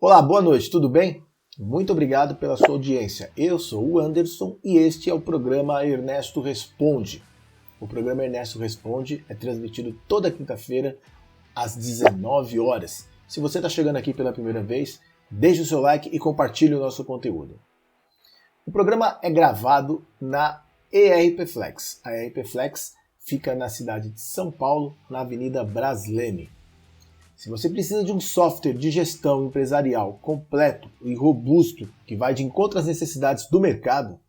Olá, boa noite, tudo bem? Muito obrigado pela sua audiência. Eu sou o Anderson e este é o programa Ernesto Responde. O programa Ernesto Responde é transmitido toda quinta-feira às 19 horas. Se você está chegando aqui pela primeira vez, deixe o seu like e compartilhe o nosso conteúdo. O programa é gravado na ERP Flex. A ERP Flex fica na cidade de São Paulo, na Avenida Brasleme. Se você precisa de um software de gestão empresarial completo e robusto que vai de encontro às necessidades do mercado,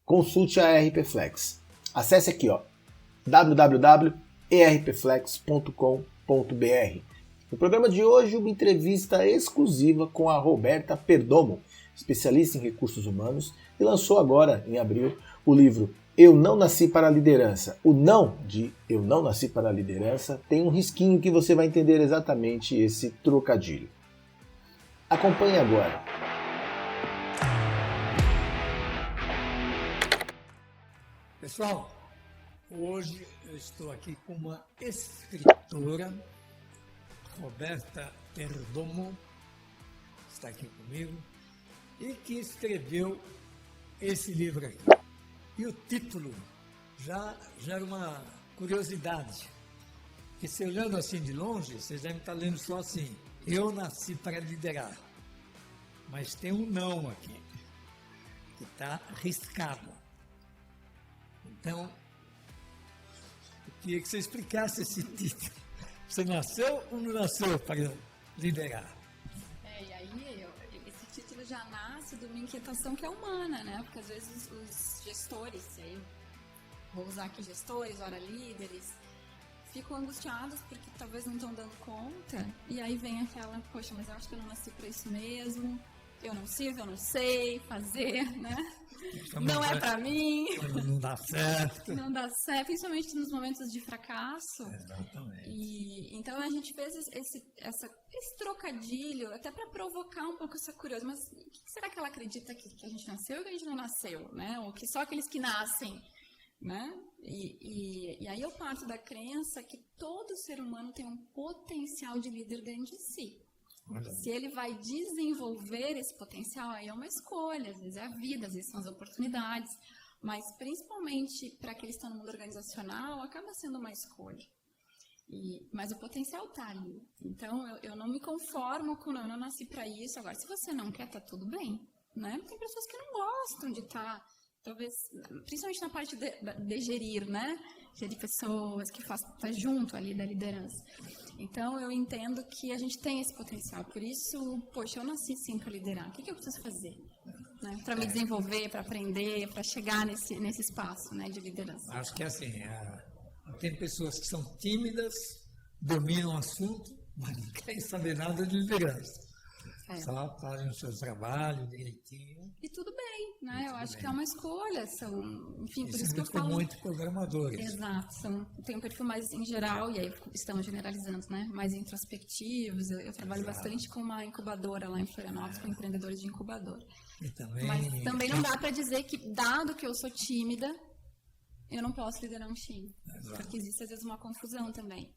consulte a ERP Flex. Acesse aqui, www.erpflex.com.br. No programa de hoje, uma entrevista exclusiva com a Roberta Perdomo, especialista em recursos humanos, e lançou agora, em abril, o livro Eu Não Nasci para a Liderança. O não de Eu Não Nasci para a Liderança tem um risquinho que você vai entender exatamente esse trocadilho. Acompanhe agora. Pessoal, hoje eu estou aqui com uma escritora, Roberta Perdomo, está aqui comigo, e que escreveu esse livro aqui. E o título já gera uma curiosidade, que se olhando assim de longe, vocês devem estar lendo só assim, Eu Nasci para Liderar. Mas tem um não aqui, que está riscado. Então, eu queria que você explicasse esse título. Você nasceu ou não nasceu para liderar? E aí, esse título já nasce de uma inquietação que é humana, né? Porque às vezes os gestores, aí, vou usar aqui gestores, ora líderes, ficam angustiados porque talvez não estão dando conta, e aí vem aquela, poxa, mas eu acho que eu não nasci para isso mesmo, eu não sirvo, eu não sei fazer, né? Não é pra mim. Não dá certo. Não dá certo, principalmente nos momentos de fracasso. Exatamente. E então a gente fez esse trocadilho até para provocar um pouco essa curiosidade. Mas o que será que ela acredita que a gente nasceu ou que a gente não nasceu, né? Ou que só aqueles que nascem, né? E aí eu parto da crença que todo ser humano tem um potencial de líder dentro de si. Se ele vai desenvolver esse potencial, aí é uma escolha, às vezes é a vida, às vezes são as oportunidades, mas principalmente para aqueles que estão no mundo organizacional, acaba sendo uma escolha. Mas o potencial está ali. Então, eu não me conformo com, não, eu não nasci para isso. Agora, se você não quer, está tudo bem, né? Tem pessoas que não gostam de estar, talvez, principalmente na parte de gerir, né? Gerir pessoas, que tá junto ali da liderança. Então, eu entendo que a gente tem esse potencial. Por isso, poxa, eu nasci sim para liderar. O que eu preciso fazer? Né? Para me desenvolver, para aprender, para chegar nesse espaço, né, de liderança. Acho que é assim, tem pessoas que são tímidas, dominam o assunto, mas não querem saber nada de liderança. Só fazem o seu trabalho direitinho. E tudo bem, né? Eu acho que é uma escolha. Enfim, por isso que eu falo. Tem muitos programadores. Exato. Tem um perfil mais em geral, e aí estamos generalizando, né? Mais introspectivos. Eu trabalho bastante com uma incubadora lá em Florianópolis, com empreendedores de incubadora. Mas também não dá para dizer que, dado que eu sou tímida, eu não posso liderar um time. Exato. Porque existe, às vezes, uma confusão também.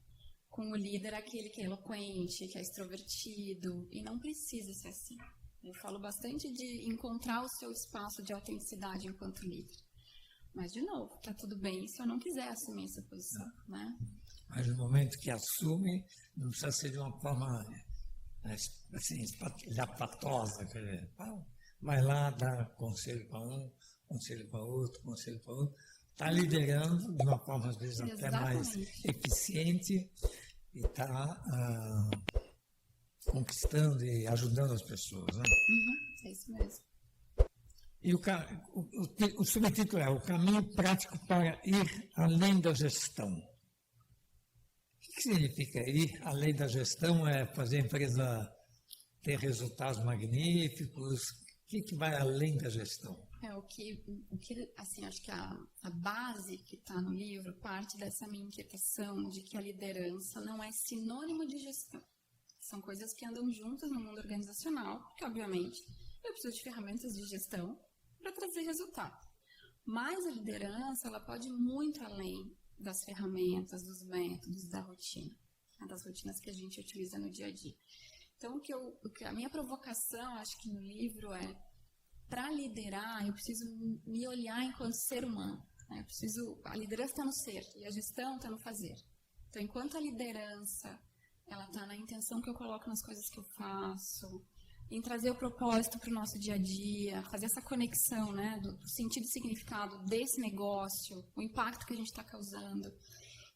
Com o líder, aquele que é eloquente, que é extrovertido, e não precisa ser assim. Eu falo bastante de encontrar o seu espaço de autenticidade enquanto líder. Mas, de novo, tá tudo bem se eu não quiser assumir essa posição, né? Mas no momento que assume, não precisa ser de uma forma assim, espalhafatosa. Vai lá, dá conselho para um, conselho para outro, conselho para outro. Está liderando de uma forma, às vezes, até mais eficiente e está conquistando e ajudando as pessoas. Né? É isso mesmo. E o subtítulo é O Caminho Prático para Ir Além da Gestão. O que significa ir além da gestão? É fazer a empresa ter resultados magníficos? O que vai além da gestão? O que assim, acho que a base que está no livro parte dessa minha inquietação de que a liderança não é sinônimo de gestão. São coisas que andam juntas no mundo organizacional, porque, obviamente, eu preciso de ferramentas de gestão para trazer resultado. Mas a liderança, ela pode ir muito além das ferramentas, dos métodos, da rotina, das rotinas que a gente utiliza no dia a dia. Então, a minha provocação, acho que no livro é, para liderar, eu preciso me olhar enquanto ser humano. Né? A liderança está no ser e a gestão está no fazer. Então, enquanto a liderança, ela está na intenção que eu coloco nas coisas que eu faço, em trazer o propósito para o nosso dia a dia, fazer essa conexão, né, do sentido e significado desse negócio, o impacto que a gente está causando,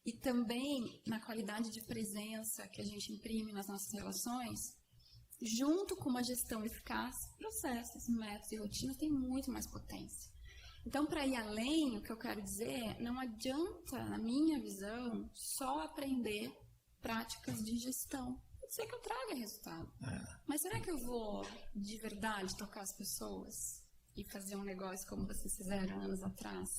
e também na qualidade de presença que a gente imprime nas nossas relações, junto com uma gestão eficaz, processos, métodos e rotinas têm muito mais potência. Então, para ir além, o que eu quero dizer, não adianta, na minha visão, só aprender práticas de gestão. Pode ser que eu traga resultado. Mas será que eu vou, de verdade, tocar as pessoas e fazer um negócio como vocês fizeram anos atrás?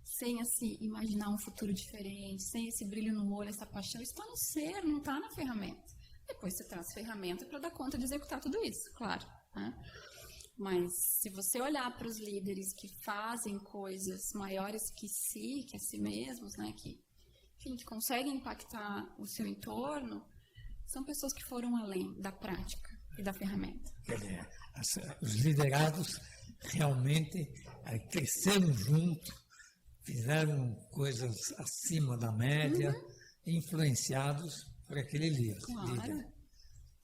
Sem imaginar um futuro diferente, sem esse brilho no olho, essa paixão. Isso está no ser, não está na ferramenta. Depois você traz ferramenta para dar conta de executar tudo isso, claro. Né? Mas se você olhar para os líderes que fazem coisas maiores que a si mesmos, né, que conseguem impactar o seu entorno, são pessoas que foram além da prática e da ferramenta. Os liderados realmente cresceram junto, fizeram coisas acima da média, influenciados por aquele líder. Claro.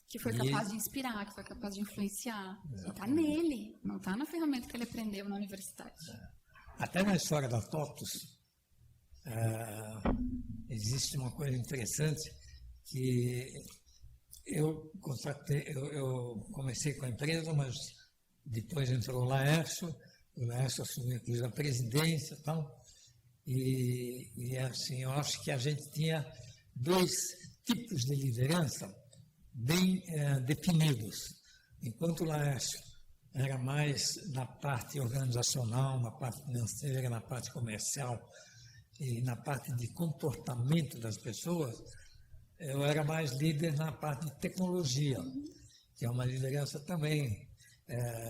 Que foi capaz de inspirar, que foi capaz de influenciar. E está nele, não está na ferramenta que ele aprendeu na universidade. Até na história da TOTUS, existe uma coisa interessante que eu comecei com a empresa, mas depois entrou o Laércio assumiu a presidência e tal. E assim, eu acho que a gente tinha 2 tipos de liderança bem definidos. Enquanto o Laércio era mais na parte organizacional, na parte financeira, na parte comercial e na parte de comportamento das pessoas, eu era mais líder na parte de tecnologia, que é uma liderança também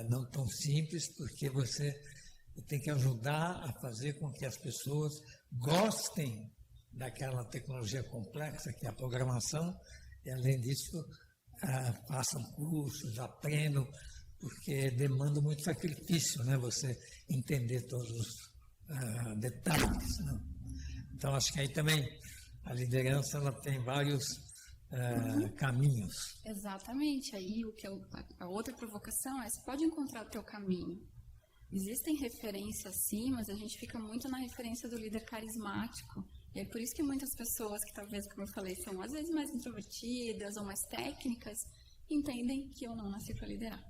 não tão simples, porque você tem que ajudar a fazer com que as pessoas gostem daquela tecnologia complexa que é a programação, e além disso façam cursos, aprendam, porque demanda muito sacrifício, né? Você entender todos os detalhes. Né? Então, acho que aí também a liderança ela tem vários caminhos. Exatamente. Aí a outra provocação é: você pode encontrar o teu caminho. Existem referências sim, mas a gente fica muito na referência do líder carismático. E é por isso que muitas pessoas que talvez, como eu falei, são às vezes mais introvertidas ou mais técnicas, entendem que eu não nasci para liderar.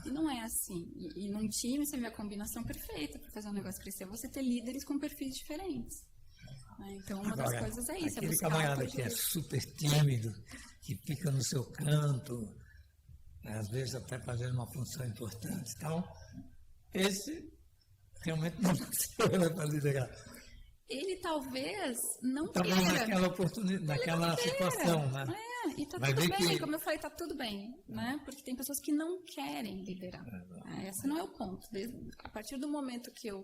E não é assim. E num time, você vê a combinação perfeita para fazer um negócio crescer, você ter líderes com perfis diferentes. Então, uma das coisas é isso. Aquele camarada que é super tímido, que fica no seu canto, às vezes até fazendo uma função importante e tal, esse realmente não nasceu para liderar. Ele talvez não queira. Naquela oportunidade, naquela situação, né? E tá tudo bem, como eu falei, tá tudo bem, né? Porque tem pessoas que não querem liderar. Esse não é o ponto. A partir do momento que eu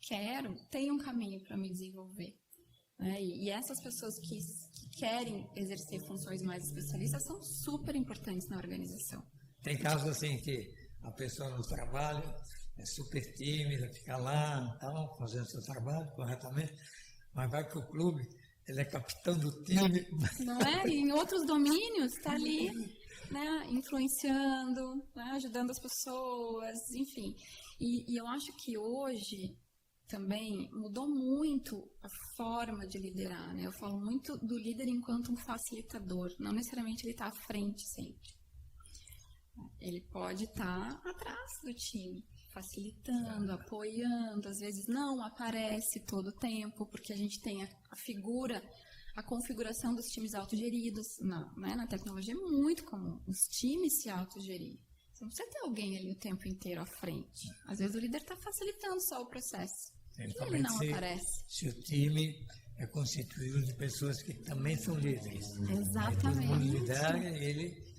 quero, tem um caminho para me desenvolver. E essas pessoas que querem exercer funções mais especialistas são super importantes na organização. Tem casos assim que a pessoa no trabalho é super tímida, fica lá, tal, fazendo seu trabalho corretamente, mas vai para o clube, ele é capitão do time. Não é? E em outros domínios está ali, né, influenciando, né, ajudando as pessoas, enfim. E eu acho que hoje também mudou muito a forma de liderar, né? Eu falo muito do líder enquanto um facilitador, não necessariamente ele está à frente sempre. Ele pode estar atrás do time, facilitando, apoiando, às vezes não aparece todo o tempo, porque a gente tem a configuração dos times autogeridos. Na tecnologia é muito comum os times se autogerirem. Você não precisa ter alguém ali o tempo inteiro à frente. Às vezes o líder está facilitando só o processo. Ele não aparece. Se o time é constituído de pessoas que também são líderes. Exatamente. Todo mundo lidera e ele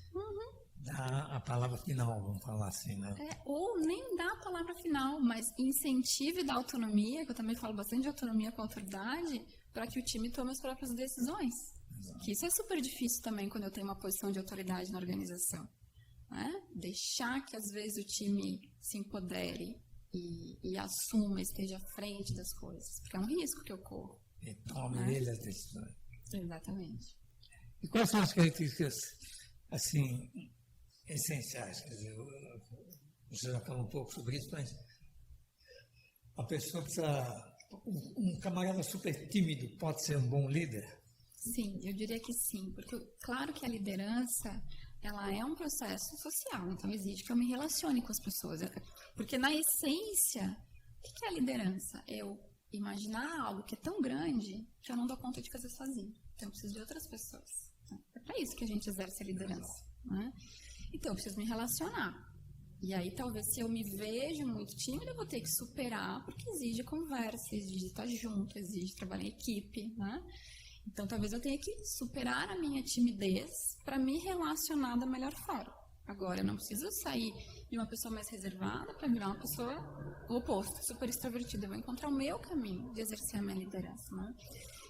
dá a palavra final, vamos falar assim, né? Ou nem dá a palavra final, mas incentive da autonomia, que eu também falo bastante de autonomia com a autoridade, para que o time tome as próprias decisões. Que isso é super difícil também quando eu tenho uma posição de autoridade na organização. Né? Deixar que às vezes o time se empodere e assuma, esteja à frente das coisas. Porque é um risco que eu corro. E tome ele as decisões. Exatamente. E quais são as características, assim, essenciais? Quer dizer, você já falou um pouco sobre isso, mas a pessoa precisa... Um camarada super tímido pode ser um bom líder? Sim, eu diria que sim. Porque, claro que a liderança, ela é um processo social. Então, exige que eu me relacione com as pessoas. Porque, na essência, o que é a liderança? Eu imaginar algo que é tão grande que eu não dou conta de fazer sozinho. Então, eu preciso de outras pessoas. É para isso que a gente exerce a liderança. Né? Então, eu preciso me relacionar. E aí, talvez, se eu me vejo muito tímida, eu vou ter que superar, porque exige conversa, exige estar junto, exige trabalhar em equipe, né? Então, talvez eu tenha que superar a minha timidez para me relacionar da melhor forma. Agora, eu não preciso sair de uma pessoa mais reservada para virar uma pessoa oposta, super extrovertida. Eu vou encontrar o meu caminho de exercer a minha liderança, né?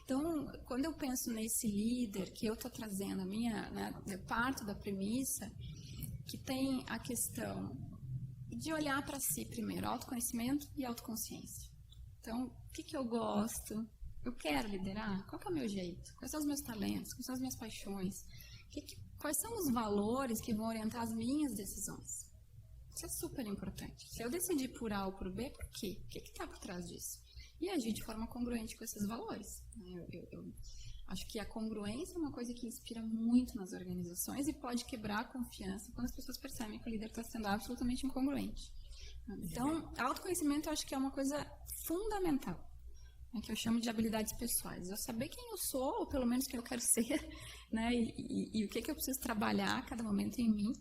Então, quando eu penso nesse líder que eu estou trazendo, a minha, né, eu parto da premissa que tem a questão de olhar para si primeiro, autoconhecimento e autoconsciência. Então, o que eu gosto? Eu quero liderar? Qual que é o meu jeito? Quais são os meus talentos? Quais são as minhas paixões? Quais são os valores que vão orientar as minhas decisões? Isso é super importante. Se eu decidir por A ou por B, por quê? O que está por trás disso? E agir de forma congruente com esses valores. Eu acho que a congruência é uma coisa que inspira muito nas organizações e pode quebrar a confiança quando as pessoas percebem que o líder está sendo absolutamente incongruente. Então, autoconhecimento eu acho que é uma coisa fundamental, né, que eu chamo de habilidades pessoais. Eu saber quem eu sou, ou pelo menos quem eu quero ser, né, e o que eu preciso trabalhar a cada momento em mim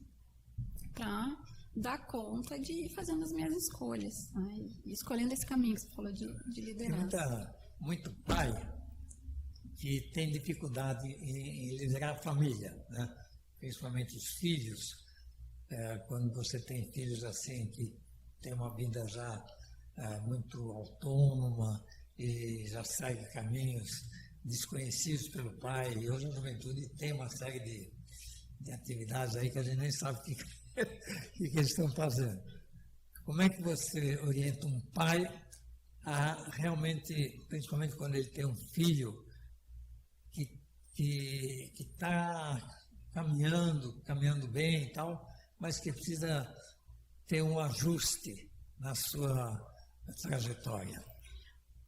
para dar conta de ir fazendo as minhas escolhas, né, e escolhendo esse caminho que você falou de liderança. Muito pai que tem dificuldade em liderar a família, né? Principalmente os filhos. Quando você tem filhos assim, que tem uma vida já muito autônoma e já segue caminhos desconhecidos pelo pai, e hoje a juventude tem uma série de atividades aí que a gente nem sabe o que eles estão fazendo. Como é que você orienta um pai a realmente, principalmente quando ele tem um filho que está caminhando bem e tal, mas que precisa ter um ajuste na sua trajetória?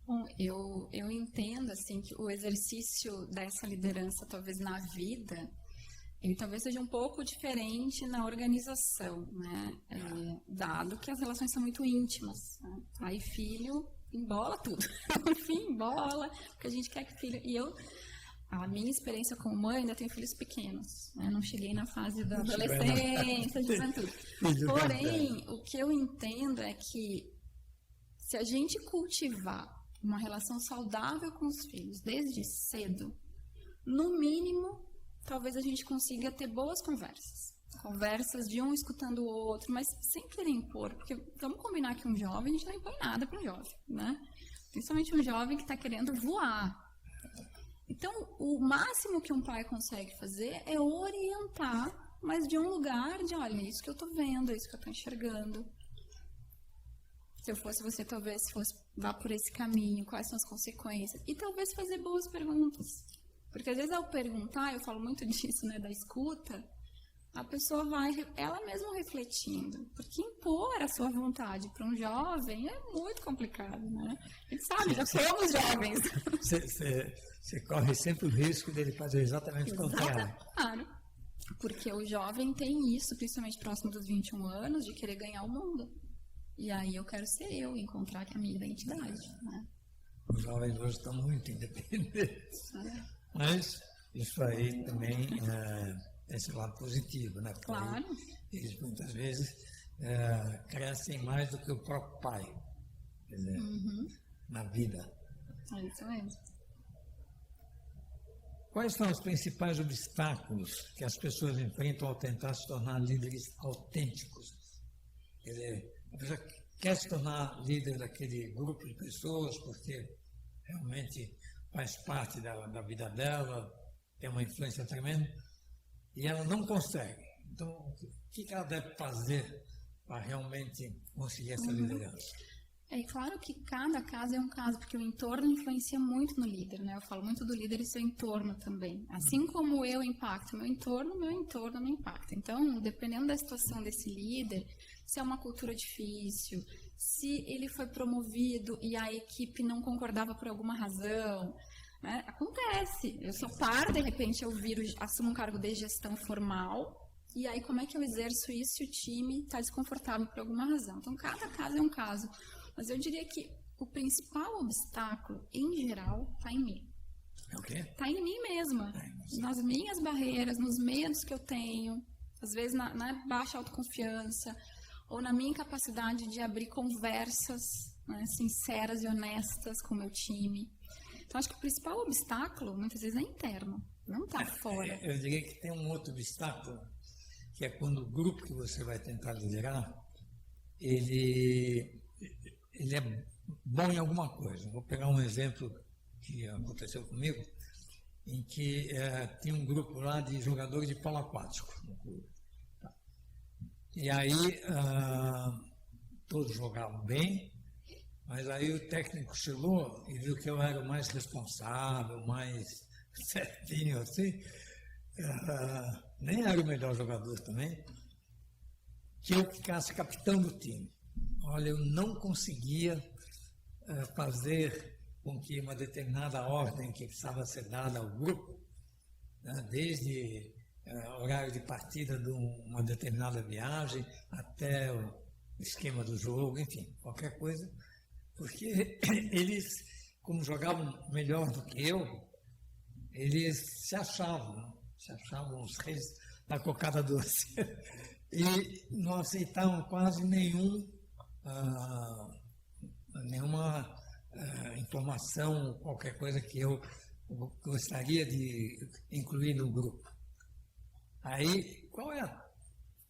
Bom, eu entendo assim, que o exercício dessa liderança, talvez na vida, ele talvez seja um pouco diferente na organização, né? Dado que as relações são muito íntimas. Né? Pai e filho embola tudo. Enfim, embola, porque a gente quer que o filho... A minha experiência como mãe, ainda tenho filhos pequenos, né? Não cheguei na fase da adolescência, de juventude. Porém, o que eu entendo é que se a gente cultivar uma relação saudável com os filhos desde cedo, no mínimo, talvez a gente consiga ter boas conversas. Conversas de um escutando o outro, mas sem querer impor, porque vamos combinar que um jovem, a gente não impõe nada para um jovem, né? Principalmente um jovem que está querendo voar. Então, o máximo que um pai consegue fazer é orientar, mas de um lugar de, olha, é isso que eu estou vendo, é isso que eu estou enxergando. Se eu fosse você, talvez vá por esse caminho, quais são as consequências? E talvez fazer boas perguntas. Porque às vezes ao perguntar, eu falo muito disso, né, da escuta, a pessoa vai, ela mesma refletindo. Porque impor a sua vontade para um jovem é muito complicado, né? A gente sabe, já somos jovens. Você corre sempre o risco dele fazer exatamente o contrário. Claro, porque o jovem tem isso, principalmente próximo dos 21 anos, de querer ganhar o mundo. E aí eu quero ser eu, encontrar a minha identidade. Né? Os jovens hoje estão muito independentes. Mas isso aí também tem esse lado positivo, né? Porque claro. Eles muitas vezes crescem mais do que o próprio pai, quer dizer, na vida. É isso mesmo. Quais são os principais obstáculos que as pessoas enfrentam ao tentar se tornar líderes autênticos? Quer dizer, a pessoa quer se tornar líder daquele grupo de pessoas porque realmente faz parte da vida dela, tem uma influência tremenda, e ela não consegue. Então, o que ela deve fazer para realmente conseguir essa liderança? É claro que cada caso é um caso, porque o entorno influencia muito no líder, né? Eu falo muito do líder e seu entorno também. Assim como eu impacto meu entorno me impacta. Então, dependendo da situação desse líder, se é uma cultura difícil, se ele foi promovido e a equipe não concordava por alguma razão, né? Acontece. Eu sou par, de repente eu assumo um cargo de gestão formal, e aí como é que eu exerço isso se o time está desconfortável por alguma razão? Então, cada caso é um caso. Mas eu diria que o principal obstáculo, em geral, está em mim. É o quê? Está em mim mesma. Nas minhas barreiras, nos medos que eu tenho, às vezes na baixa autoconfiança, ou na minha incapacidade de abrir conversas, né, sinceras e honestas com o meu time. Então, acho que o principal obstáculo, muitas vezes, é interno, não está fora. Eu diria que tem um outro obstáculo, que é quando o grupo que você vai tentar liderar, ele é bom em alguma coisa. Vou pegar um exemplo que aconteceu comigo, em que tinha um grupo lá de jogadores de polo aquático no clube. E aí todos jogavam bem, mas aí o técnico chegou e viu que eu era o mais responsável, mais certinho assim, nem era o melhor jogador também, que eu ficasse capitão do time. Olha, eu não conseguia fazer com que uma determinada ordem que precisava ser dada ao grupo, né, desde horário de partida de uma determinada viagem até o esquema do jogo, enfim, qualquer coisa, porque eles, como jogavam melhor do que eu, eles se achavam os reis da cocada doce e não aceitavam quase nenhuma informação, qualquer coisa que eu gostaria de incluir no grupo. Aí, qual é a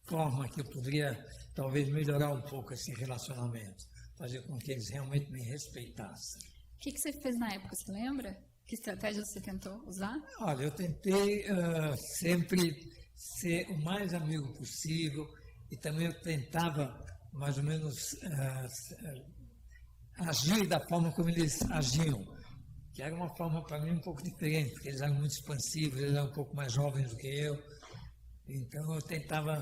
forma que eu poderia, talvez, melhorar um pouco esse relacionamento? Fazer com que eles realmente me respeitassem. O que você fez na época, você lembra? Que estratégia você tentou usar? Olha, eu tentei sempre ser o mais amigo possível e também eu tentava, mais ou menos, agir da forma como eles agiam, que era uma forma para mim um pouco diferente, porque eles eram muito expansivos, eles eram um pouco mais jovens do que eu, então eu tentava,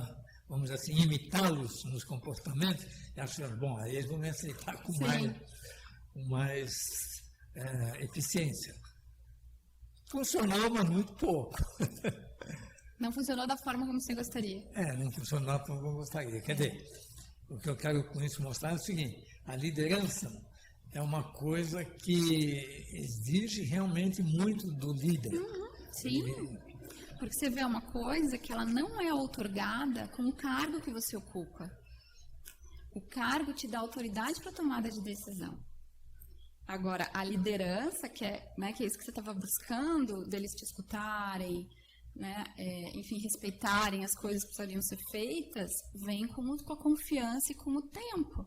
vamos dizer assim, imitá-los nos comportamentos e achava, bom, aí eles vão me aceitar com mais eficiência. Funcionou, mas muito pouco. Não funcionou da forma como você gostaria. Não funcionou da forma como eu gostaria. Quer dizer, o que eu quero com isso mostrar é o seguinte, a liderança é uma coisa que exige realmente muito do líder. Sim, porque você vê uma coisa que ela não é outorgada com o cargo que você ocupa. O cargo te dá autoridade para a tomada de decisão. Agora, a liderança, que é isso que você estava buscando, deles te escutarem, né, enfim, respeitarem as coisas que precisariam ser feitas, vem com a confiança e com o tempo.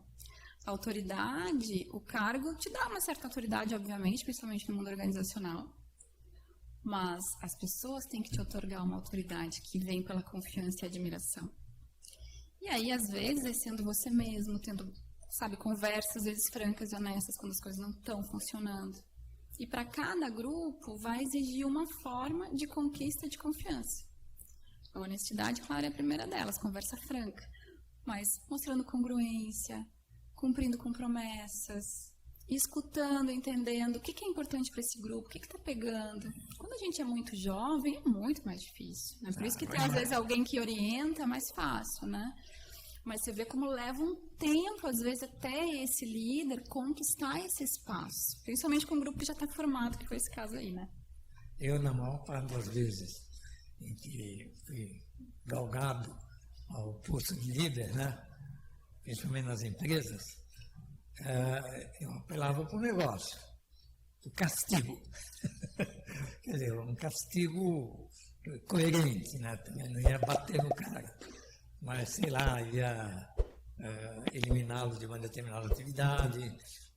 A autoridade, o cargo te dá uma certa autoridade, obviamente, principalmente no mundo organizacional, mas as pessoas têm que te otorgar uma autoridade que vem pela confiança e admiração. E aí, às vezes, é sendo você mesmo, tendo, conversas, às vezes, francas e honestas quando as coisas não estão funcionando. E para cada grupo vai exigir uma forma de conquista de confiança. A honestidade, claro, é a primeira delas, conversa franca, mas mostrando congruência, cumprindo com promessas, escutando, entendendo o que é importante para esse grupo, o que está pegando. Quando a gente é muito jovem, é muito mais difícil, né? Por isso que tem, às vezes, alguém que orienta, é mais fácil, né? Mas você vê como leva um tempo, às vezes, até esse líder conquistar esse espaço. Principalmente com um grupo que já está formado, que foi esse caso aí, né? Eu, na maior parte das vezes em que fui galgado ao posto de líder, né? Principalmente nas empresas, eu apelava para o negócio, o castigo. Quer dizer, um castigo coerente, né? Também não ia bater no cara, mas, sei lá, ia eliminá-lo de uma determinada atividade,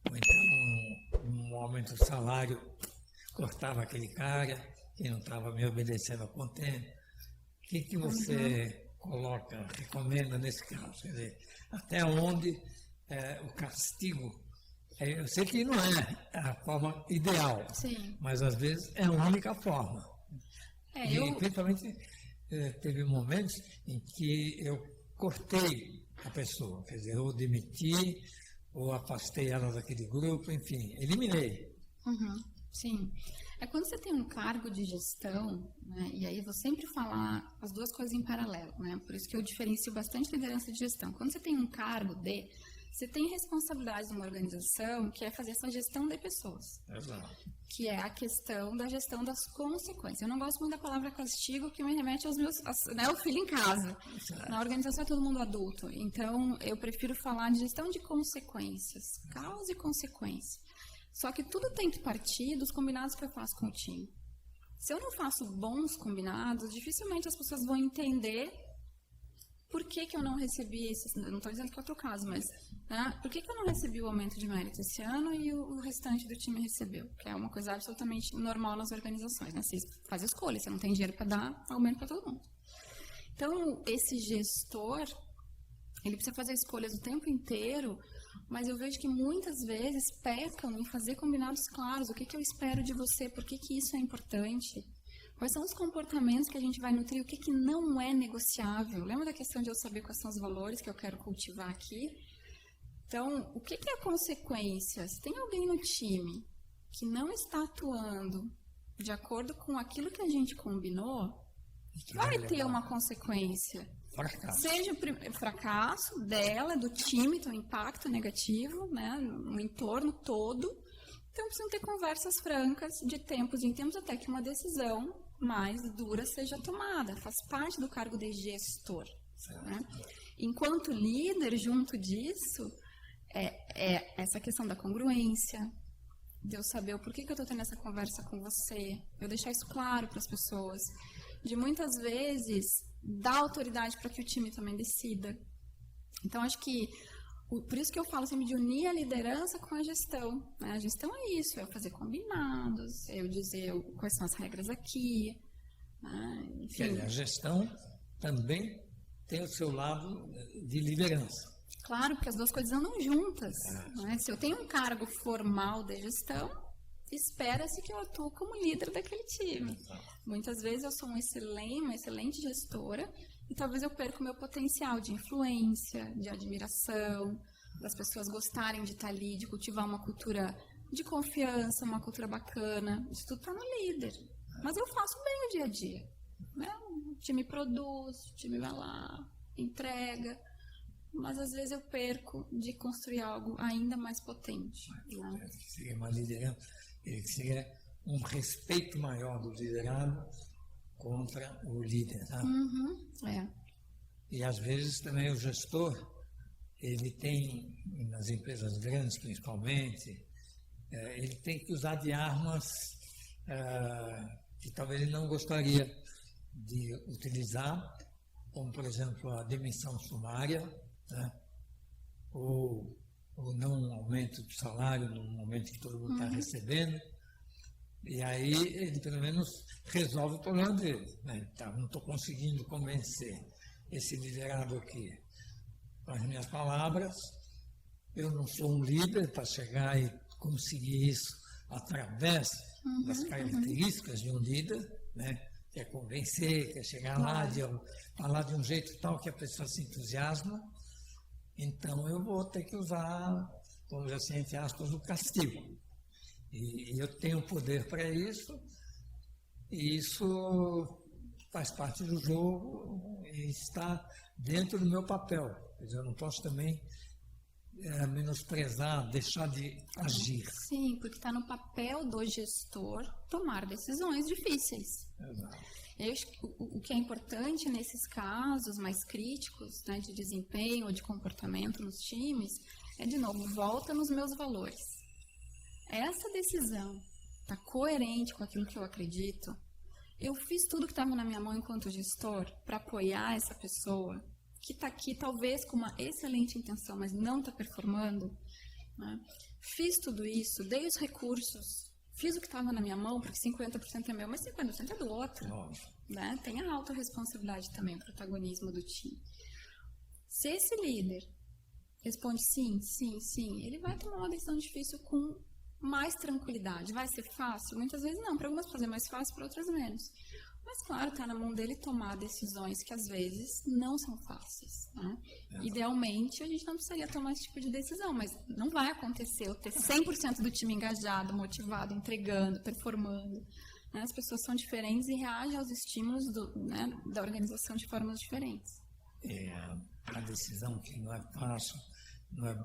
ou então um aumento do salário cortava aquele cara, que não estava me obedecendo ao contento. O que você coloca, recomenda nesse caso? Quer dizer, até onde o castigo, eu sei que não é a forma ideal, Sim. mas às vezes é a única forma. Principalmente teve momentos em que eu cortei a pessoa, quer dizer, ou demiti, ou afastei ela daquele grupo, enfim, eliminei. Sim. É quando você tem um cargo de gestão, né, e aí eu vou sempre falar as duas coisas em paralelo, né, por isso que eu diferencio bastante liderança de gestão. Quando você tem um cargo você tem responsabilidade numa organização que é fazer essa gestão de pessoas. Exato. Que é a questão da gestão das consequências. Eu não gosto muito da palavra castigo, que me remete aos meus, o filho em casa. Na organização é todo mundo adulto, então eu prefiro falar de gestão de consequências, causa e consequência. Só que tudo tem que partir dos combinados que eu faço com o time. Se eu não faço bons combinados, dificilmente as pessoas vão entender por que eu não recebi esse... Não estou dizendo que é outro caso, mas... Né, por que eu não recebi o aumento de mérito esse ano e o restante do time recebeu? Que é uma coisa absolutamente normal nas organizações. Né? Você faz escolha, você não tem dinheiro para dar aumento para todo mundo. Então, esse gestor, ele precisa fazer escolhas o tempo inteiro, mas eu vejo que muitas vezes pecam em fazer combinados claros. O que eu espero de você? Por que isso é importante? Quais são os comportamentos que a gente vai nutrir? O que não é negociável? Lembra da questão de eu saber quais são os valores que eu quero cultivar aqui? Então, o que é a consequência? Se tem alguém no time que não está atuando de acordo com aquilo que a gente combinou, vai ter uma consequência. Fracasso. Seja o fracasso dela, do time, tem um impacto negativo, né, no entorno todo. Então, precisam ter conversas francas, de tempos em tempos, até que uma decisão mais dura seja tomada. Faz parte do cargo de gestor. Né? Enquanto líder, junto disso, é essa questão da congruência, de eu saber o porquê que eu estou tendo essa conversa com você, eu deixar isso claro para as pessoas, de muitas vezes dar autoridade para que o time também decida. Então, acho que por isso que eu falo sempre de unir a liderança com a gestão. Né? A gestão é isso, é eu fazer combinados, é eu dizer quais são as regras aqui. Né? Enfim. A gestão também tem o seu lado de liderança. Claro, porque as duas coisas andam juntas. Né? Se eu tenho um cargo formal de gestão, espera-se que eu atue como líder daquele time. Muitas vezes eu sou uma excelente gestora, e talvez eu perca o meu potencial de influência, de admiração, das pessoas gostarem de estar ali, de cultivar uma cultura de confiança, uma cultura bacana. Isso tudo está no líder. Mas eu faço bem o dia a dia. Né? O time produz, o time vai lá, entrega. Mas às vezes eu perco de construir algo ainda mais potente. Né? Seria uma liderança, seria um respeito maior do liderado contra o líder. Né? E às vezes também o gestor, ele tem, nas empresas grandes principalmente, ele tem que usar de armas que talvez ele não gostaria de utilizar, como por exemplo a demissão sumária, né? ou não aumento do salário no momento que todo mundo está recebendo. E aí ele pelo menos resolve o problema dele. Né? Tá, não estou conseguindo convencer esse liderado aqui com as minhas palavras. Eu não sou um líder para chegar e conseguir isso através das características de um líder, né? Quer convencer, quer chegar lá, falar de um jeito tal que a pessoa se entusiasma. Então eu vou ter que usar, vamos dizer assim, entre aspas, o castigo. E eu tenho poder para isso, e isso faz parte do jogo e está dentro do meu papel. Quer dizer, eu não posso também menosprezar, deixar de agir. Sim, porque está no papel do gestor tomar decisões difíceis. Exato. Eu acho que o que é importante nesses casos mais críticos, né, de desempenho ou de comportamento nos times, é, de novo, volta nos meus valores. Essa decisão está coerente com aquilo que eu acredito. Eu fiz tudo que estava na minha mão enquanto gestor para apoiar essa pessoa que está aqui talvez com uma excelente intenção, mas não está performando. Né? Fiz tudo isso, dei os recursos, fiz o que estava na minha mão, porque 50% é meu, mas 50% é do outro. Né? Tem a autorresponsabilidade também, o protagonismo do time. Se esse líder responde sim, sim, sim, ele vai tomar uma decisão difícil com mais tranquilidade. Vai ser fácil? Muitas vezes não. Para algumas pode ser mais fácil, para outras menos. Mas, claro, está na mão dele tomar decisões que, às vezes, não são fáceis. Né? Idealmente, a gente não precisaria tomar esse tipo de decisão, mas não vai acontecer eu ter 100% do time engajado, motivado, entregando, performando. Né? As pessoas são diferentes e reagem aos estímulos da organização de formas diferentes. A decisão que não é fácil, não é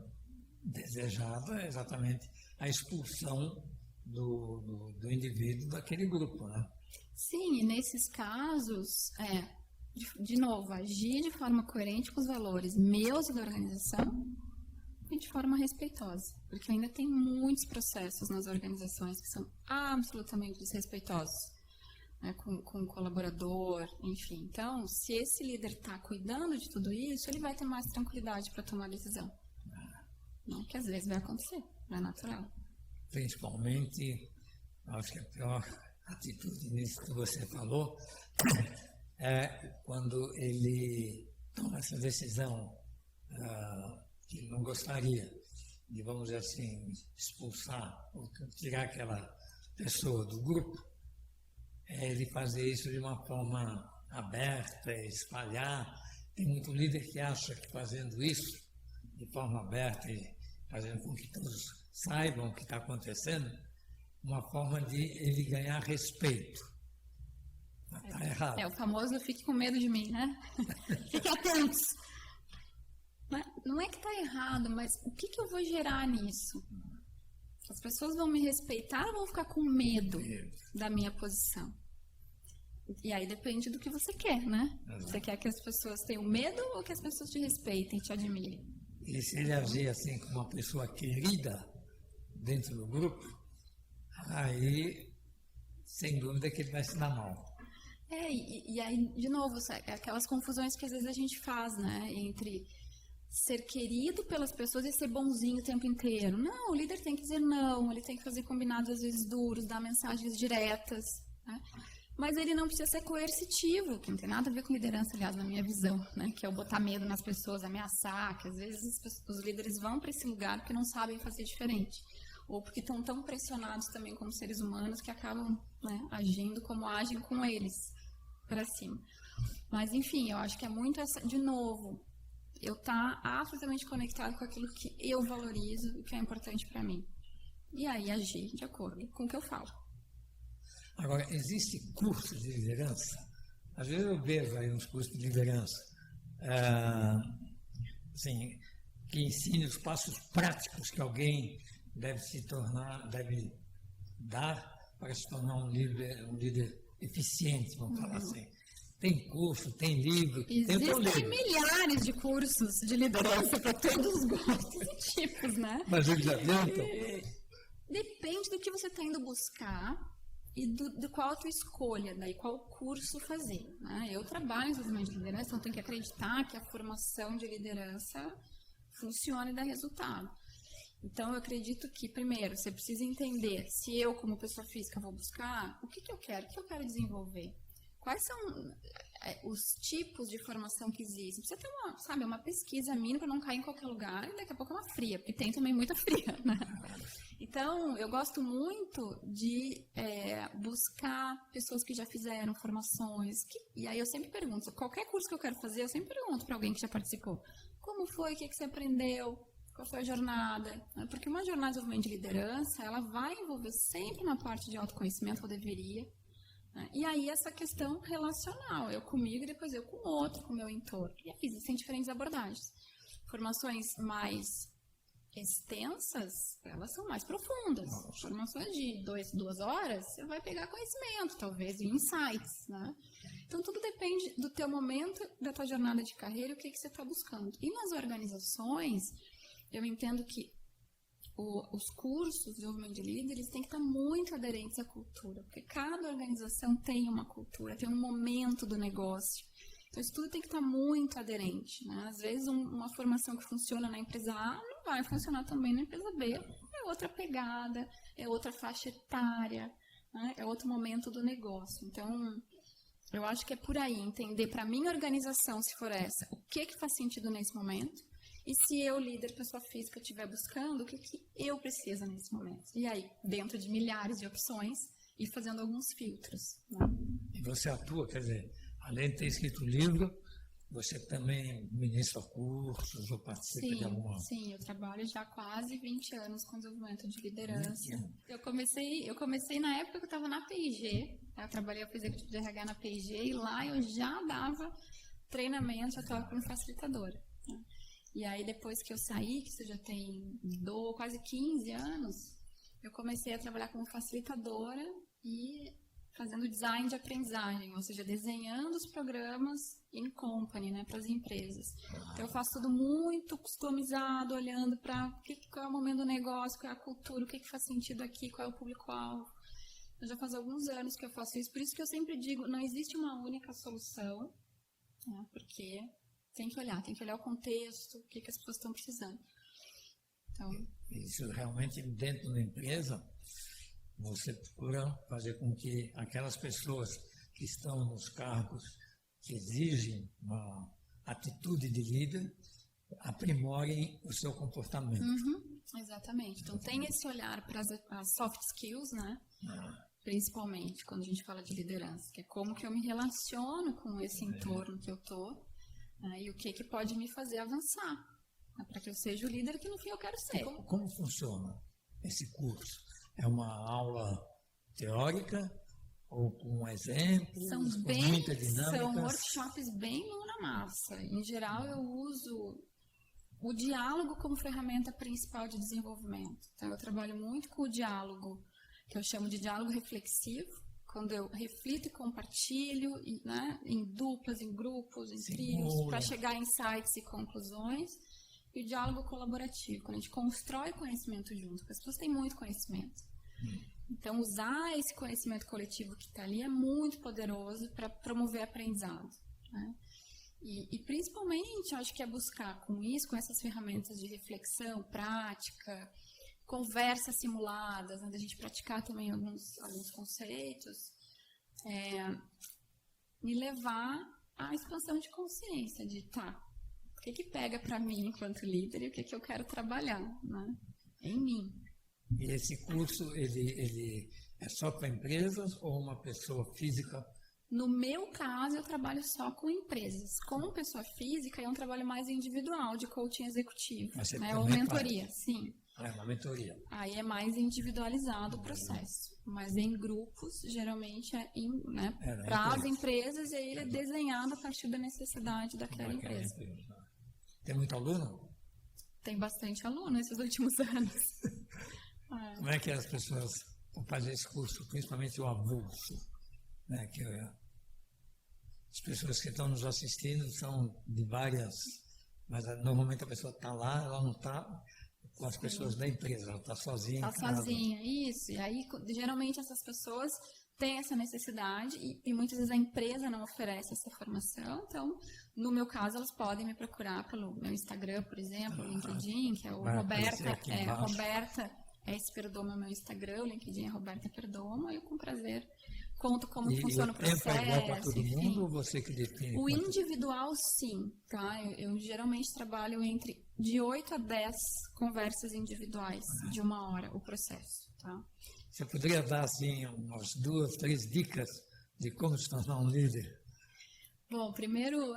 desejada, é exatamente a expulsão do indivíduo daquele grupo, né? Sim, e nesses casos, de novo, agir de forma coerente com os valores meus e da organização e de forma respeitosa, porque ainda tem muitos processos nas organizações que são absolutamente desrespeitosos, né, com o colaborador, enfim. Então, se esse líder está cuidando de tudo isso, ele vai ter mais tranquilidade para tomar decisão. Não, que às vezes vai acontecer, não é natural. Principalmente, acho que a pior atitude nisso que você falou é quando ele toma essa decisão que ele não gostaria de, vamos dizer assim, expulsar ou tirar aquela pessoa do grupo, ele fazer isso de uma forma aberta, espalhar. Tem muito líder que acha que fazendo isso de forma aberta e fazendo com que todos saibam o que está acontecendo, uma forma de ele ganhar respeito. Está errado. O famoso fique com medo de mim, né? Fique atentos. Não é que está errado, mas o que eu vou gerar nisso? As pessoas vão me respeitar ou vão ficar com medo da minha posição? E aí depende do que você quer, né? Você quer que as pessoas tenham medo ou que as pessoas te respeitem, te admirem? E se ele agir assim como uma pessoa querida dentro do grupo, aí, sem dúvida, que ele vai se dar mal. E aí, de novo, aquelas confusões que às vezes a gente faz, né? Entre ser querido pelas pessoas e ser bonzinho o tempo inteiro. Não, o líder tem que dizer não, ele tem que fazer combinados às vezes duros, dar mensagens diretas, né? Mas ele não precisa ser coercitivo, que não tem nada a ver com liderança, aliás, na minha visão, né? Que é o botar medo nas pessoas, ameaçar, que às vezes os líderes vão para esse lugar porque não sabem fazer diferente. Ou porque estão tão pressionados também como seres humanos que acabam, né, agindo como agem com eles, para cima. Mas, enfim, eu acho que é muito essa, de novo, eu estar absolutamente conectado com aquilo que eu valorizo e que é importante para mim. E aí agir de acordo com o que eu falo. Agora, existe curso de liderança? Às vezes eu vejo aí uns cursos de liderança assim, que ensinem os passos práticos que alguém deve dar para se tornar um líder eficiente, vamos falar assim. Tem curso, tem livro, tem milhares de cursos de liderança para todos os gostos e tipos, né? Mas eles adiantam? Depende do que você está indo buscar e do qual a tua escolha, daí qual curso fazer, né? Eu trabalho em desenvolvimento de liderança, então tenho que acreditar que a formação de liderança funciona e dá resultado. Então, eu acredito que, primeiro, você precisa entender se eu, como pessoa física, vou buscar o que eu quero, o que eu quero desenvolver. Quais são os tipos de formação que existem? Precisa ter uma pesquisa mínima para não cair em qualquer lugar e daqui a pouco é uma fria, porque tem também muita fria, né? Então, eu gosto muito de buscar pessoas que já fizeram formações. E aí eu sempre pergunto, qualquer curso que eu quero fazer, eu sempre pergunto para alguém que já participou. Como foi? O que você aprendeu? Qual foi a jornada? Porque uma jornada de desenvolvimento de liderança, ela vai envolver sempre uma parte de autoconhecimento, ou deveria. E aí essa questão relacional, eu comigo e depois eu com o outro, com o meu entorno. E aí existem diferentes abordagens. Formações mais extensas, elas são mais profundas. Formações de 2 horas, você vai pegar conhecimento, talvez, e insights, né? Então, tudo depende do teu momento, da tua jornada de carreira e o que você está buscando. E nas organizações, eu entendo que os cursos de desenvolvimento de líderes têm que estar muito aderentes à cultura, porque cada organização tem uma cultura, tem um momento do negócio. Então, isso tudo tem que estar muito aderente, né? Às vezes, uma formação que funciona na empresa A não vai funcionar também na empresa B. é outra pegada, é outra faixa etária, né? É outro momento do negócio. Então, eu acho que é por aí, entender para a minha organização, se for essa, o que faz sentido nesse momento, e se eu, líder, pessoa física, estiver buscando, o que eu preciso nesse momento. E aí, dentro de milhares de opções, ir fazendo alguns filtros. Né? E você atua, quer dizer, além de ter escrito o livro, você também ministra cursos ou participa de alguma... Sim, eu trabalho já há quase 20 anos com desenvolvimento de liderança. Eu comecei na época que eu estava na P&G, eu trabalhei com executivo de RH na P&G, e lá eu já dava treinamento, já estava como facilitadora. Né? E aí, depois que eu saí, que isso já tem quase 15 anos, eu comecei a trabalhar como facilitadora e fazendo design de aprendizagem, ou seja, desenhando os programas in company, né, para as empresas. Então, eu faço tudo muito customizado, olhando para qual é o momento do negócio, qual é a cultura, o que faz sentido aqui, qual é o público-alvo. Eu já faz alguns anos que eu faço isso, por isso que eu sempre digo, não existe uma única solução, né, porque tem que olhar o contexto, o que as pessoas estão precisando. Então, isso realmente, dentro da empresa, você procura fazer com que aquelas pessoas que estão nos cargos que exigem uma atitude de líder aprimorem o seu comportamento. Exatamente. Então, tem esse olhar para as soft skills, né? Principalmente quando a gente fala de liderança, que é como que eu me relaciono com esse entorno que eu estou, né? E o que pode me fazer avançar, né? Para que eu seja o líder que no fim eu quero ser. Como funciona esse curso? É uma aula teórica ou com exemplos, com muita dinâmica? São workshops bem mão na massa. Em geral, eu uso o diálogo como ferramenta principal de desenvolvimento. Então, eu trabalho muito com o diálogo, que eu chamo de diálogo reflexivo, quando eu reflito e compartilho, né, em duplas, em grupos, em trios, para chegar a insights e conclusões. E o diálogo colaborativo, quando a gente constrói conhecimento junto, porque as pessoas têm muito conhecimento. Então, usar esse conhecimento coletivo que está ali é muito poderoso para promover aprendizado. Né? E principalmente, acho que é buscar com isso, com essas ferramentas de reflexão, prática, conversas simuladas, né, da gente praticar também alguns conceitos, me levar à expansão de consciência, de o que pega para mim enquanto líder e o que eu quero trabalhar, né, em mim. E esse curso, ele é só para empresas ou uma pessoa física? No meu caso, eu trabalho só com empresas. Com pessoa física, é um trabalho mais individual, de coaching executivo, né, ou mentoria, sim. Uma mentoria. Aí é mais individualizado o processo. Mas em grupos, geralmente para as empresas, e aí ele é desenhado a partir da necessidade daquela empresa. Tem muito aluno? Tem bastante aluno nesses últimos anos. Como é que as pessoas vão fazer esse curso, principalmente o avulso? Né, que as pessoas que estão nos assistindo são de várias, mas normalmente a pessoa está lá, ela não está com as pessoas da empresa, ela está sozinha. Está sozinha, isso. E aí, geralmente, essas pessoas têm essa necessidade e muitas vezes a empresa não oferece essa formação. Então, no meu caso, elas podem me procurar pelo meu Instagram, por exemplo, o LinkedIn, que é o Roberta S. Perdomo é o meu Instagram, o LinkedIn é Roberta Perdomo, e eu com prazer conto como funciona o processo. É igual para todo mundo ou você que define? O individual, sim, tá? Eu geralmente trabalho de 8 a 10 conversas individuais de 1 hora, o processo, tá? Você poderia dar, assim, umas 2, 3 dicas de como se tornar um líder? Bom,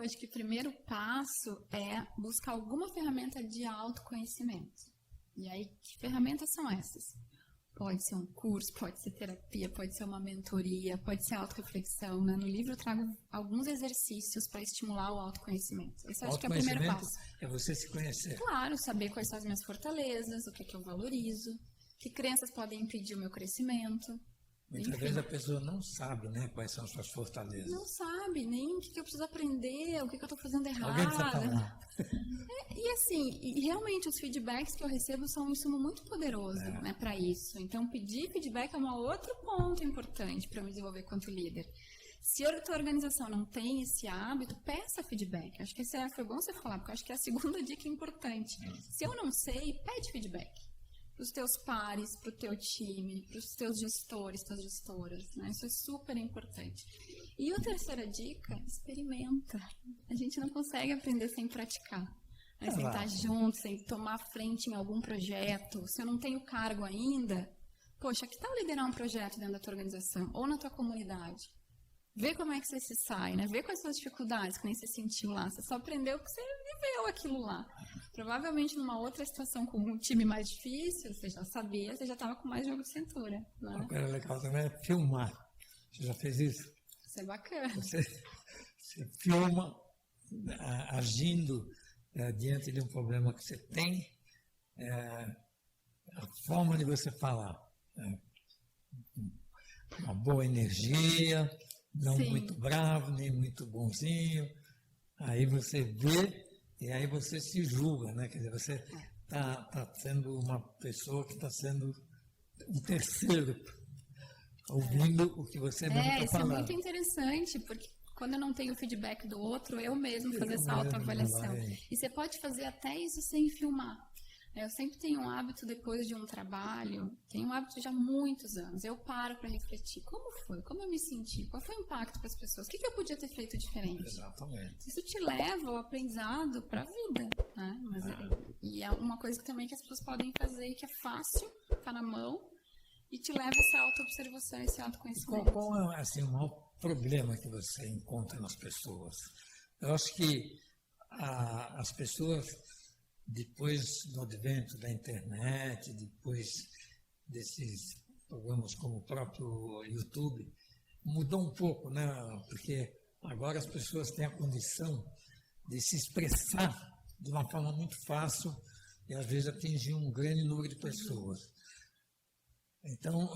acho que o primeiro passo é buscar alguma ferramenta de autoconhecimento. E aí, que ferramentas são essas? Pode ser um curso, pode ser terapia, pode ser uma mentoria, pode ser autorreflexão, né? No livro eu trago alguns exercícios para estimular o autoconhecimento. Esse acho que é o primeiro passo. É você se conhecer. Claro, saber quais são as minhas fortalezas, o que eu valorizo, que crenças podem impedir o meu crescimento. Muitas vezes a pessoa não sabe, né, quais são as suas fortalezas. Não sabe nem o que eu preciso aprender, o que eu estou fazendo errado. Alguém precisa falar. E assim, realmente os feedbacks que eu recebo são um insumo muito poderoso, né, para isso. Então, pedir feedback é um outro ponto importante para eu me desenvolver quanto líder. Se a tua organização não tem esse hábito, peça feedback. Acho que foi bom você falar, porque eu acho que é a segunda dica importante. Se eu não sei, pede feedback. para os teus pares, para o teu time, para os teus gestores, tuas gestoras, né? Isso é super importante. E a terceira dica, experimenta. A gente não consegue aprender sem praticar. Né? Sem estar junto, sem tomar frente em algum projeto. Se eu não tenho cargo ainda, poxa, que tal liderar um projeto dentro da tua organização ou na tua comunidade? Vê como é que você se sai, né? Vê quais são as dificuldades que nem você sentiu lá. Você só aprendeu porque você viveu aquilo lá. Provavelmente numa outra situação com um time mais difícil, você já sabia, você já estava com mais jogo de cintura. Né? Uma coisa legal também é filmar. Você já fez isso? Isso é bacana. Você filma agindo diante de um problema que você tem, a forma de você falar. Uma boa energia, não Sim. muito bravo, nem muito bonzinho. Aí você vê e aí você se julga, né? Quer dizer, você está sendo uma pessoa que está sendo um terceiro, ouvindo o que você mesmo está Isso falando. é muito interessante, porque quando eu não tenho feedback do outro, eu mesmo fazer essa autoavaliação. E você pode fazer até isso sem filmar. Eu sempre tenho um hábito, depois de um trabalho, tenho um hábito já há muitos anos, eu paro para refletir. Como foi? Como eu me senti? Qual foi o impacto para as pessoas? O que eu podia ter feito diferente? Exatamente. Isso te leva ao aprendizado para a vida. Né? E é uma coisa que também que as pessoas podem fazer, que é fácil, está na mão, e te leva a essa autoobservação, esse autoconhecimento. Qual é assim, o maior problema que você encontra nas pessoas? Eu acho que as pessoas, depois do advento da internet, depois desses programas como o próprio YouTube, mudou um pouco, né? Porque agora as pessoas têm a condição de se expressar de uma forma muito fácil e às vezes atingir um grande número de pessoas. Então,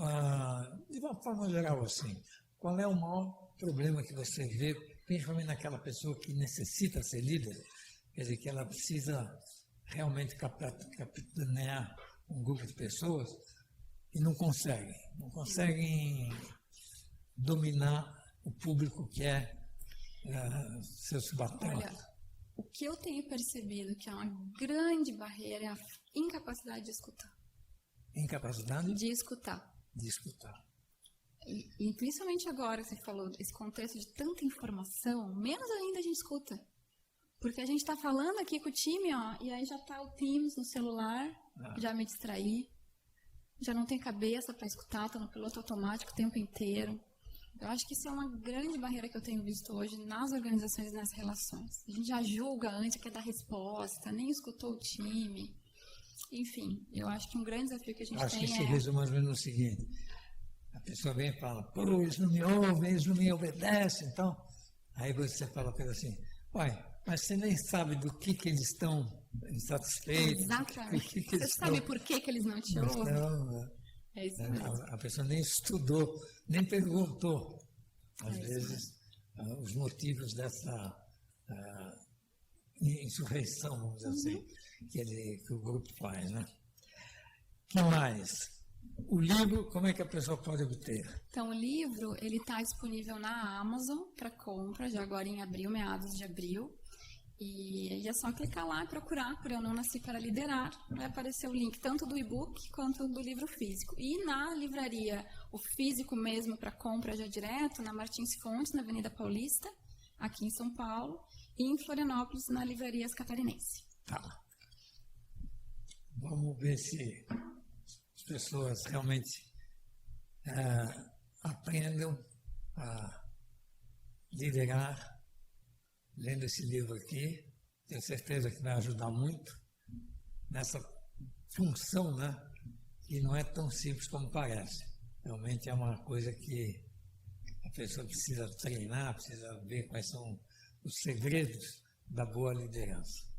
de uma forma geral, assim, qual é o maior problema que você vê, principalmente naquela pessoa que necessita ser líder, quer dizer, que ela precisa realmente capitanear um grupo de pessoas e não conseguem dominar o público que é seus subalternos. Olha, o que eu tenho percebido que é uma grande barreira é a incapacidade de escutar. Incapacidade? De escutar. De escutar. E principalmente agora, você falou, esse contexto de tanta informação, menos ainda a gente escuta. Porque a gente está falando aqui com o time, ó, e aí já está o Teams no celular, já me distraí, já não tem cabeça para escutar, está no piloto automático o tempo inteiro. Eu acho que isso é uma grande barreira que eu tenho visto hoje nas organizações e nas relações. A gente já julga antes, quer dar resposta, nem escutou o time. Enfim, eu acho que um grande desafio que a gente tem é... Acho que se resume mais ou menos no seguinte, a pessoa vem e fala, pô, eles não me ouvem, eles não me obedecem, então... Aí você fala para ele assim, uai, mas você nem sabe do que eles estão insatisfeitos. Exatamente. Você sabe por que eles não te ouvem? Não, é isso mesmo. A pessoa nem estudou, nem perguntou, às vezes, os motivos dessa insurreição, vamos dizer assim, que o grupo faz, né? O que mais? O livro, como é que a pessoa pode obter? Então, o livro, ele está disponível na Amazon para compra, já agora em abril, meados de abril. E é só clicar lá e procurar por Eu Não Nasci Para Liderar. Vai aparecer o link tanto do e-book quanto do livro físico. E na livraria, o físico mesmo para compra já direto, na Martins Fontes, na Avenida Paulista, aqui em São Paulo, e em Florianópolis, na Livrarias Catarinense. Tá. Vamos ver se as pessoas realmente aprendam a liderar lendo esse livro aqui. Tenho certeza que vai ajudar muito nessa função, né? Que não é tão simples como parece. Realmente é uma coisa que a pessoa precisa treinar, precisa ver quais são os segredos da boa liderança.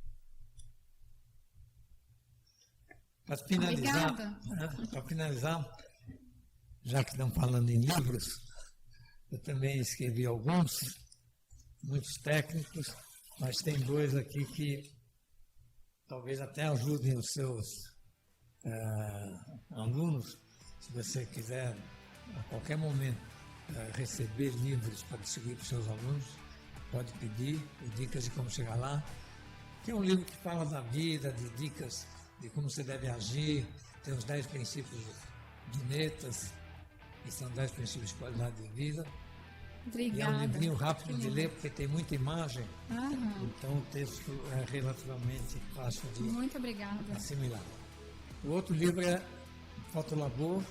Para finalizar, já que estamos falando em livros, eu também escrevi alguns, muitos técnicos, mas tem dois aqui que talvez até ajudem os seus alunos. Se você quiser, a qualquer momento, receber livros para distribuir para os seus alunos, pode pedir, dicas de como chegar lá. Que é um livro que fala da vida, de dicas de como você deve agir, tem os 10 princípios de Netas, que são 10 princípios de qualidade de vida. Obrigada. E é um livrinho rápido de ler, porque tem muita imagem, Aham. então o texto é relativamente fácil de Muito obrigada. assimilar. O outro livro é Fotolabor,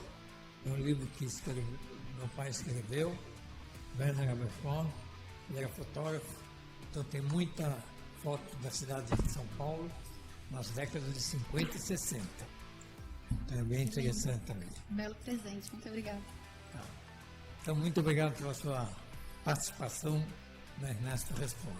é um livro que meu pai escreveu, Werner Abercorn, ele era fotógrafo, então tem muita foto da cidade de São Paulo nas décadas de 50 e 60. Então é bem interessante também. Belo presente, muito obrigada. Então, muito obrigado pela sua participação no Ernesto Responde.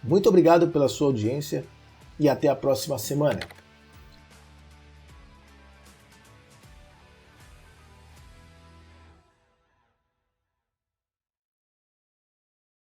Muito obrigado pela sua audiência e até a próxima semana.